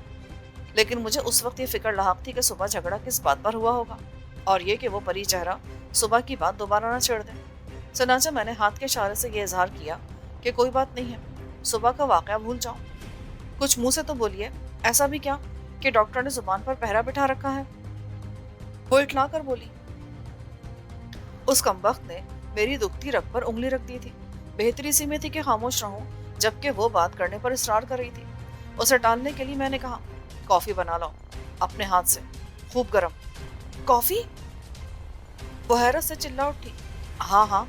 लेकिन मुझे उस वक्त ये फिक्र लाहक थी कि सुबह झगड़ा किस बात पर हुआ होगा, और ये कि वो परी चेहरा सुबह की बात दोबारा ना छेड़ दे। चनाचा मैंने हाथ के इशारे से ये इजहार किया कि कोई बात नहीं है, सुबह का वाकया भूल जाओ। कुछ मुंह से तो बोलिए, ऐसा भी क्या कि डॉक्टर ने जुबान पर पहरा बिठा रखा है? वो इठला कर बोली। उस कमबख्त ने मेरी दुखती रग पर उंगली रख दी थी। बेहतरी सी में थी कि खामोश रहूं, जबकि वो बात करने पर इसरार कर रही थी। उसे टालने के लिए मैंने कहा, कॉफी बना लाओ अपने हाथ से, खूब गर्म। कॉफी? वो हैरत से चिल्ला उठी। हाँ हाँ।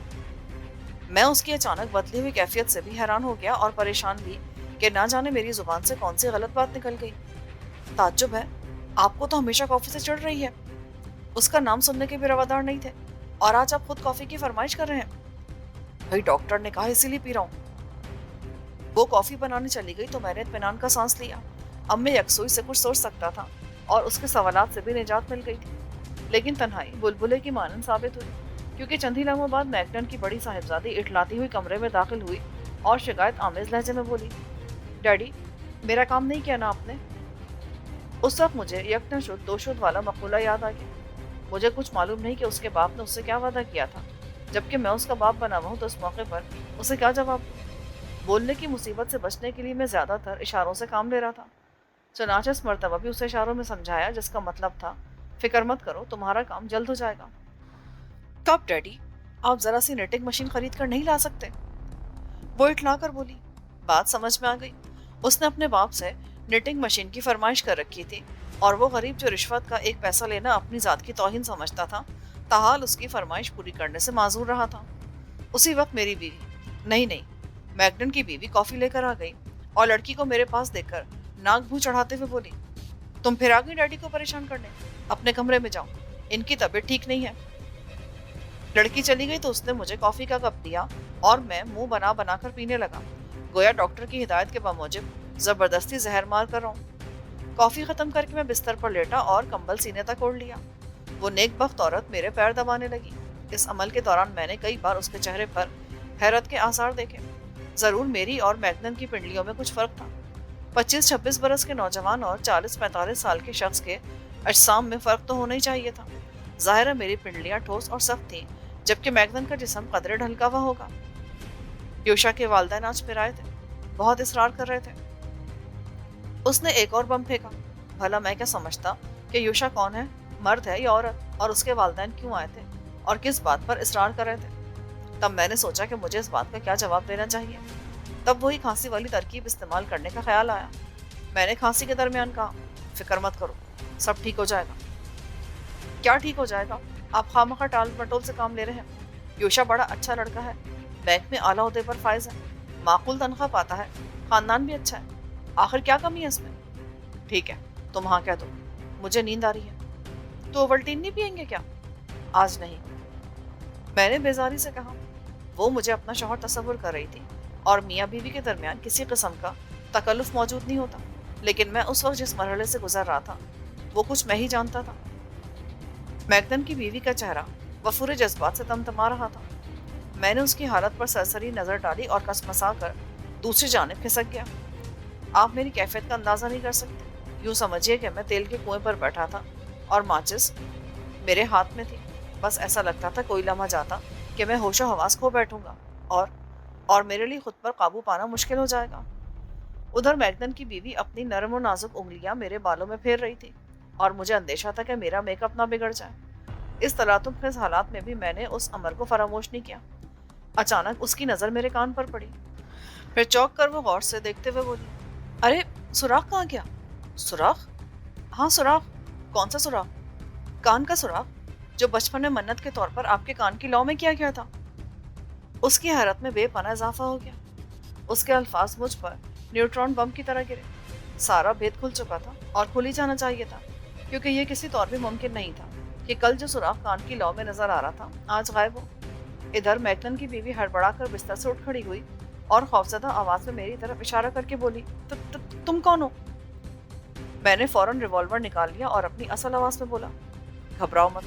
मैं उसकी अचानक बदली हुई कैफियत से भी हैरान हो गया और परेशान भी कि ना जाने मेरी जुबान से कौन सी गलत बात निकल गई। ताज्जुब है, आपको तो हमेशा कॉफी से चिढ़ रही है। उसका नाम सुनने के भी रवादार नहीं थे, और आज आप खुद कॉफी की फरमाइश कर रहे हैं। भाई डॉक्टर ने कहा इसीलिए पी रहा हूँ। वो कॉफी बनाने चली गई तो मैंने इत्मीनान का सांस लिया। अब मैं यकसुई से कुछ सोच सकता था और उसके सवालात से भी निजात मिल गई थी। लेकिन तन्हाई बुलबुले की मानंद साबित हुई, क्योंकि चंद ही लम्हों बाद मैगनन की बड़ी साहिबजादी इठलाती हुई कमरे में दाखिल हुई और शिकायत आमेज लहजे में बोली, डैडी, मेरा काम नहीं किया ना आपने? उस वक्त मुझे यकनशुद दोशुद वाला मकूला याद आ गया। मुझे कुछ मालूम नहीं कि उसके बाप ने उससे क्या वादा किया था, जबकि मैं उसका बाप बना हुआ हूं, तो इस मौके पर उसे क्या जवाब दूं? बोलने की मुसीबत से बचने के लिए मैं ज्यादातर इशारों से काम ले रहा था। चनाचे इस मर्तबा भी उसे इशारों में समझाया, जिसका मतलब था, फिक्र मत करो, तुम्हारा काम जल्द हो जाएगा। कब डैडी? आप जरा सी नेटिंग मशीन खरीद कर नहीं ला सकते? वो इठला कर बोली। बात समझ में आ गई। उसने अपने बाप से निटिंग मशीन की फरमाइश कर रखी थी, और वो गरीब जो रिश्वत का एक पैसा लेना अपनी जात की तौहीन समझता था, ताहाल उसकी फरमाइश पूरी करने से माजूर रहा था। उसी वक्त मेरी बीवी, नहीं, मैगनन की बीवी कॉफी लेकर आ गई और लड़की को मेरे पास देखकर नाक भू चढ़ाते हुए बोली, तुम फिर आ गई डैडी को परेशान करने? अपने कमरे में जाओ, इनकी तबीयत ठीक नहीं है। लड़की चली गई तो उसने मुझे कॉफी का कप दिया और मैं मुंह बना बना कर पीने लगा, गोया डॉक्टर की हिदायत के बमूजिब जबरदस्ती जहर मार कर रहा हूँ। कॉफी खत्म करके मैं बिस्तर पर लेटा और कंबल सीने तक ओढ़ लिया। वो नेकबख्त औरत मेरे पैर दबाने लगी। इस अमल के दौरान मैंने कई बार उसके चेहरे पर हैरत के आसार देखे। जरूर मेरी और मैगनन की पिंडलियों में कुछ फर्क था। 25-26 बरस के नौजवान और 40-45 साल के शख्स के अजसाम में फर्क तो होना ही चाहिए था। जाहिर है मेरी पिंडलियां ठोस और सख्त थीं, जबकि मैगनन का जिस्म कदरे ढलका हुआ होगा। योशा के वालिदैन आज फिर आए थे, बहुत इसरार कर रहे थे। उसने एक और बम फेंका। भला मैं क्या समझता कि योशा कौन है, मर्द है या औरत, और उसके वालिदैन क्यों आए थे और किस बात पर इसरार कर रहे थे? तब मैंने सोचा कि मुझे इस बात का क्या जवाब देना चाहिए। तब वही खांसी वाली तरकीब इस्तेमाल करने का ख्याल आया। मैंने खांसी के दरमियान कहा, फिक्र मत करो, सब ठीक हो जाएगा। क्या ठीक हो जाएगा? आप खामखा टाल मटोल से काम ले रहे हैं। योशा बड़ा अच्छा लड़का है, बैंक में आला ओहदे पर फाइज है, माकूल तनख्वाह पाता है, खानदान भी अच्छा है। आखिर क्या कमी है इसमें? ठीक है, तुम हाँ कह दो, मुझे नींद आ रही है। तो ओवल्टीन नहीं पियेंगे क्या? आज नहीं, मैंने बेजारी से कहा। वो मुझे अपना शौहर तस्वुर कर रही थी और मियाँ बीवी के दरमियान किसी किस्म का तकल्लुफ मौजूद नहीं होता, लेकिन मैं उस वक्त जिस मरहले से गुजर रहा था वो कुछ मैं ही जानता था। मैगनन की बीवी का चेहरा वफूर जज्बात से तमतमा रहा था। मैंने उसकी हालत पर सरसरी नजर डाली और कसमसा कर दूसरी जानिब खिसक गया। आप मेरी कैफियत का अंदाजा नहीं कर सकते। यूं समझिए कि मैं तेल के कुएं पर बैठा था और माचिस मेरे हाथ में थी। बस ऐसा लगता था कोई लम्हा जाता कि मैं होशो हवास खो बैठूंगा और मेरे लिए खुद पर काबू पाना मुश्किल हो जाएगा। उधर मैगनन की बीवी अपनी नरम और नाजुक उंगलियां मेरे बालों में फेर रही थी और मुझे अंदेशा था कि मेरा मेकअप ना बिगड़ जाए। इस तलातुम खेज हालात में भी मैंने उस अमर को फरामोश नहीं किया। अचानक उसकी नज़र मेरे कान पर पड़ी। फिर चौंक कर वो गौर से देखते हुए बोली, अरे सुराख कहाँ गया? सुराख? हाँ सुराख। कौन सा सुराख? कान का सुराख, जो बचपन में मन्नत के तौर पर आपके कान की लौ में किया गया था। उसकी हैरत में बेपनाह इजाफा हो गया। उसके अल्फाज मुझ पर न्यूट्रॉन बम की तरह गिरे। सारा भेद खुल चुका था और खुल ही जाना चाहिए था, क्योंकि ये किसी तौर भी मुमकिन नहीं था कि कल जो सुराख कान की लौ में नजर आ रहा था आज गायब हो। इधर मैगलन की बीवी हड़बड़ा कर बिस्तर से उठ खड़ी हुई और खौफजदा आवाज में मेरी तरफ इशारा करके बोली, तुम कौन हो?" मैंने फौरन रिवॉल्वर निकाल लिया और अपनी असल आवाज में बोला, "घबराओ मत,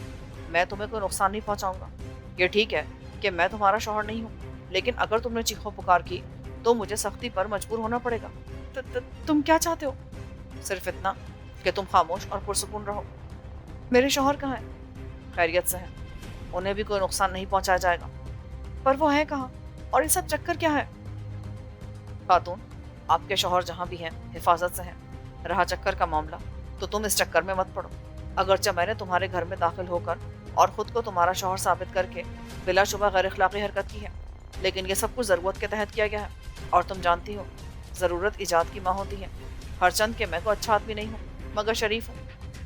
मैं तुम्हें कोई नुकसान नहीं पहुंचाऊंगा। ये ठीक है कि मैं तुम्हारा शौहर नहीं हूँ, लेकिन अगर तुमने चीखो पुकार की तो मुझे सख्ती पर मजबूर होना पड़ेगा। तुम क्या चाहते हो?" "सिर्फ इतना कि तुम खामोश और पुरसुकून रहो। मेरे शौहर कहाँ हैं?" "खैरियत से हैं, उन्हें भी कोई नुकसान नहीं पहुंचाया जाएगा।" "पर वो है कहाँ? और ये सब चक्कर क्या है?" "खातून, आपके शौहर जहाँ भी हैं हिफाजत से हैं। रहा चक्कर का मामला, तो तुम इस चक्कर में मत पड़ो। अगरचे मैंने तुम्हारे घर में दाखिल होकर और खुद को तुम्हारा शौहर साबित करके बिलाशुबा गैर अखलाकी हरकत की है, लेकिन ये सब कुछ ज़रूरत के तहत किया गया है। और तुम जानती हो, ज़रूरत ईजाद की माँ होती है। हरचंद के मैं को अच्छा आदमी नहीं हूँ, मगर शरीफ हूँ,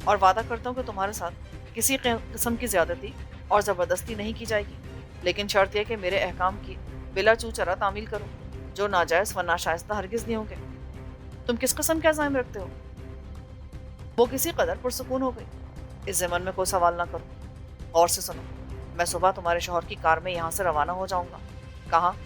और वादा करता हूँ कि तुम्हारे साथ किसी किस्म की ज़्यादती और ज़बरदस्ती नहीं की जाएगी, लेकिन शर्त यह कि मेरे अहकाम की बिला चू चरा तामील करो, जो नाजायज़ व नाशाइस्ता हरगिज़ नहीं होंगे। तुम किस किस्म के अज़ाइम रखते हो?" वो किसी कदर पुरसुकून हो गई। "इस ज़मन में कोई सवाल ना करो, गौर से सुनो। मैं सुबह तुम्हारे शौहर की कार में यहाँ से रवाना हो जाऊँगा। कहाँ,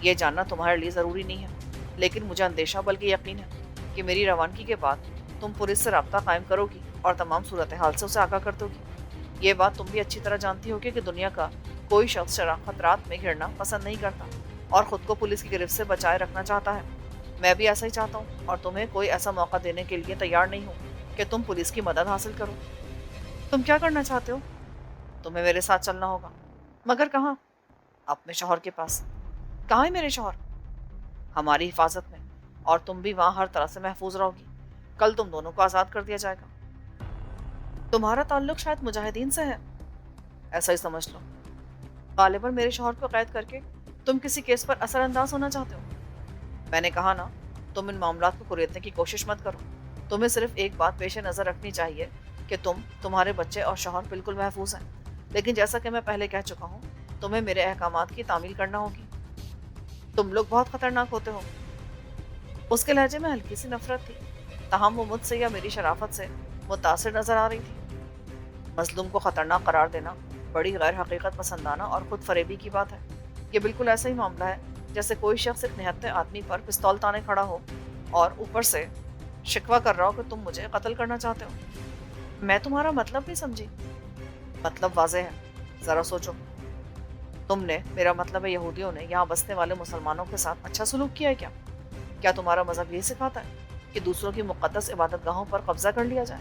ये जानना तुम्हारे लिए ज़रूरी नहीं है, लेकिन मुझे अंदेशा बल्कि यकीन है कि मेरी रवानगी के बाद तुम पुलिस से रब्ता कायम करोगी और तमाम सूरत हाल से उसे आगाह कर दोगी। ये बात तुम भी अच्छी तरह जानती होगी कि दुनिया का कोई शख्स खतरात में घिरना पसंद नहीं करता और ख़ुद को पुलिस की गिरफ्त से बचाए रखना चाहता है। मैं भी ऐसा ही चाहता हूँ, और तुम्हें कोई ऐसा मौका देने के लिए तैयार नहीं हूँ कि तुम पुलिस की मदद हासिल करो। तुम क्या करना चाहते हो?" "तुम्हें मेरे साथ चलना होगा।" "मगर कहाँ?" "अपने शौहर के पास।" "कहाँ है मेरे शौहर?" "हमारी हिफाजत में, और तुम भी वहाँ हर तरह से महफूज रहोगी। कल तुम दोनों को आज़ाद कर दिया जाएगा।" "तुम्हारा ताल्लुक शायद मुजाहिदीन से है?" "ऐसा ही समझ लो। गालिबन मेरे शौहर को कैद करके तुम किसी केस पर असरअंदाज होना चाहते हो।" "मैंने कहा ना, तुम इन मामलात को कुरेदने की कोशिश मत करो। तुम्हें सिर्फ एक बात पेश नज़र रखनी चाहिए कि तुम्हारे बच्चे और शौहर बिल्कुल महफूज हैं, लेकिन जैसा कि मैं पहले कह चुका हूँ, तुम्हें मेरे अहकामात की तामील करना होगी। तुम लोग बहुत खतरनाक होते हो।" उसके लहजे में हल्की सी नफरत थी, ताहम वो मुझसे या मेरी शराफत से मुतासिर नजर आ रही थी। मजलूम को खतरनाक करार देना बड़ी गैर हकीकत पसंदाना और खुद फरेबी की बात है। ये बिल्कुल ऐसा ही मामला है जैसे कोई शख्स एक निहत्थे आदमी पर पिस्तौल ताने खड़ा हो और ऊपर से शिकवा कर रहा हो कि तुम मुझे कत्ल करना चाहते हो। मैं तुम्हारा मतलब नहीं समझी। मतलब वाज़े है, ज़रा सोचो। तुमने, मेरा मतलब है यहूदियों ने, यहाँ बसने वाले मुसलमानों के साथ अच्छा सलूक किया है क्या? क्या तुम्हारा मज़हब यही सिखाता है कि दूसरों की मुक़द्दस इबादत गाहों पर कब्जा कर लिया जाए?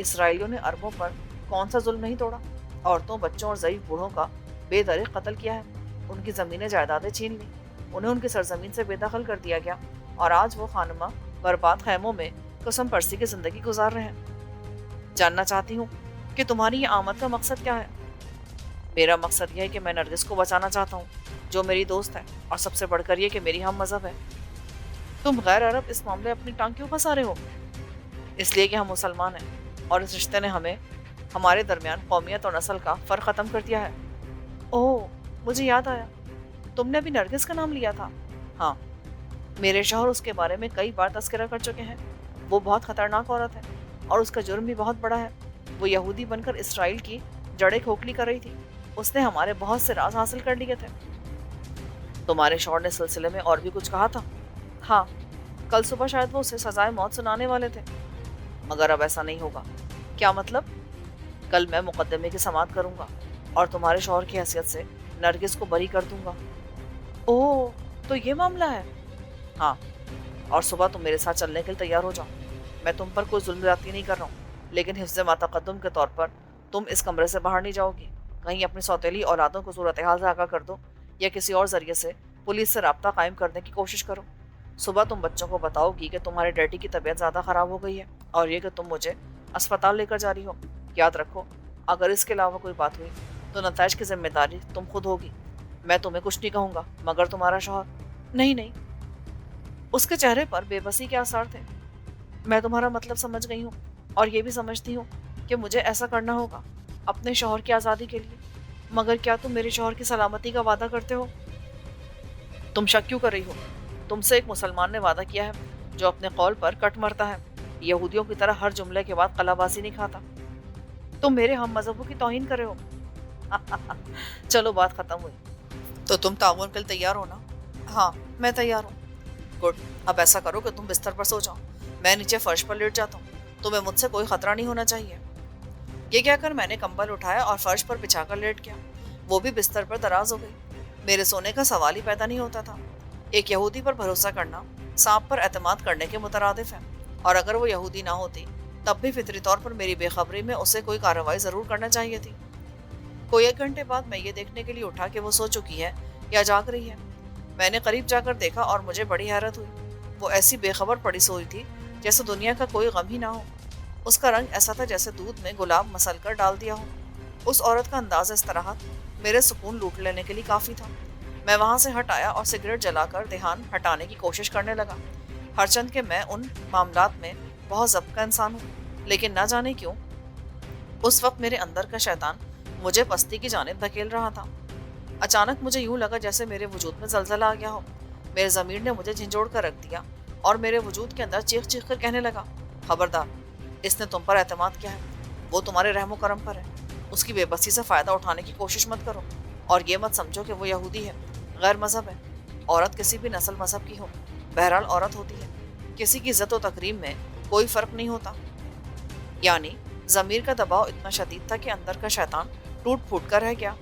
इसराइलियों ने अरबों पर कौन सा जुल्म नहीं तोड़ा? औरतों, बच्चों और ज़ईफ़ बूढ़ों का बेदरिग कत्ल किया है, उनकी ज़मीनें जायदादें छीन ली, उन्हें उनकी सरजमीन से बेदखल कर दिया गया, और आज वो खानमा बर्बाद खैमों में कसम परसी की ज़िंदगी गुजार रहे हैं। जानना चाहती हूँ कि तुम्हारी ये आमद का मकसद क्या है? मेरा मकसद यह है कि मैं नरगिस को बचाना चाहता हूँ, जो मेरी दोस्त है, और सबसे बढ़कर ये कि मेरी हम मज़हब है। तुम गैर अरब इस मामले अपनी टांग क्यों फंसा रहे हो? इसलिए कि हम मुसलमान हैं, और इस रिश्ते ने हमें, हमारे दरमियान कौमियत और नस्ल का फ़र्क ख़त्म कर दिया है। ओह, मुझे याद आया, तुमने अभी नरगिस का नाम लिया था। हाँ, मेरे शौहर उसके बारे में कई बार तज़किरा कर चुके हैं। वो बहुत ख़तरनाक औरत है, और उसका जुर्म भी बहुत बड़ा है। वो यहूदी बनकर इसराइल की जड़ें खोखली कर रही थी। उसने हमारे बहुत से राज हासिल कर लिए थे। तुम्हारे शौहर ने सिलसिले में और भी कुछ कहा था? हाँ, कल सुबह शायद वो उसे सजाए मौत सुनाने वाले थे, मगर अब ऐसा नहीं होगा। क्या मतलब? कल मैं मुकदमे की समाअत करूंगा और तुम्हारे शौहर की हैसियत से नरगिस को बरी कर दूंगा। ओह, तो ये मामला है? हाँ, और सुबह तुम मेरे साथ चलने के लिए तैयार हो जाओ। मैं तुम पर कोई जुल्म ज्यादती नहीं कर रहा हूँ, लेकिन हिफ्ज़ मातक़द्दुम के तौर पर तुम इस कमरे से बाहर नहीं जाओगी। कहीं अपनी सौतेली औलादों को सूरत हाल से आगाह कर दो, या किसी और जरिए से पुलिस से रब्ता कायम करने की कोशिश करो। सुबह तुम बच्चों को बताओगी कि तुम्हारे डैडी की तबीयत ज़्यादा ख़राब हो गई है, और ये कि तुम मुझे अस्पताल लेकर जा रही हो। याद रखो, अगर इसके अलावा कोई बात हुई तो नताइज की जिम्मेदारी तुम खुद होगी। मैं तुम्हें कुछ नहीं कहूँगा, मगर तुम्हारा शौहर। नहीं नहीं। उसके चेहरे पर बेबसी के आसार थे। मैं तुम्हारा मतलब समझ गई हूँ, और ये भी समझती हूँ कि मुझे ऐसा करना होगा अपने शौहर की आज़ादी के लिए। मगर क्या तुम मेरे शौहर की सलामती का वादा करते हो? तुम शक क्यों कर रही हो? तुमसे एक मुसलमान ने वादा किया है, जो अपने कौल पर कट मरता है। यहूदियों की तरह हर जुमले के बाद कलाबाजी नहीं खाता। तुम मेरे हम मजहबों की तौहीन कर रहे हो। चलो, बात खत्म हुई। तो तुम ताउम्र के लिए तैयार हो ना? हाँ, मैं तैयार हूँ। गुड। अब ऐसा करो कि तुम बिस्तर पर सो जाओ, मैं नीचे फर्श पर लेट जाता हूँ। तुम्हें मुझसे कोई खतरा नहीं होना चाहिए। ये कहकर मैंने कंबल उठाया और फर्श पर बिछाकर लेट गया। वो भी बिस्तर पर दराज हो गई। मेरे सोने का सवाल ही पैदा नहीं होता था। एक यहूदी पर भरोसा करना सांप पर एतमाद करने के मुतरादिफ है, और अगर वो यहूदी ना होती तब भी फितरी तौर पर मेरी बेखबरी में उसे कोई कार्रवाई जरूर करना चाहिए थी। कोई 1 घंटे बाद मैं ये देखने के लिए उठा कि वो सो चुकी है या जाग रही है। मैंने करीब जाकर देखा और मुझे बड़ी हैरत हुई। वो ऐसी बेखबर पड़ी सोई थी जैसे दुनिया का कोई गम ही ना हो। उसका रंग ऐसा था जैसे दूध में गुलाब मसल कर डाल दिया हो। उस औरत का अंदाज इस तरह मेरे सुकून लूट लेने के लिए काफ़ी था। मैं वहाँ से हट आया और सिगरेट जलाकर ध्यान हटाने की कोशिश करने लगा। हरचंद के मैं उन मामलात में बहुत ज़ब्त का इंसान हूँ, लेकिन ना जाने क्यों उस वक्त मेरे अंदर का शैतान मुझे पस्ती की जानिब धकेल रहा था। अचानक मुझे यूं लगा जैसे मेरे वजूद में जलजला आ गया हो। मेरे ज़मीर ने मुझे झंझोड़ कर रख दिया और मेरे वजूद के अंदर चीख चीख कर कहने लगा, खबरदार, इसने तुम पर एतमाद किया है, वो तुम्हारे रहमो करम पर है। उसकी बेबसी से फ़ायदा उठाने की कोशिश मत करो, और ये मत समझो कि वो यहूदी है, गैर मज़हब है। औरत किसी भी नस्ल मज़हब की हो, बहरहाल औरत होती है। किसी की इज़्ज़त व तकरीम में कोई फ़र्क नहीं होता। यानी ज़मीर का दबाव इतना शदीद था कि अंदर का शैतान टूट फूट कर रह गया।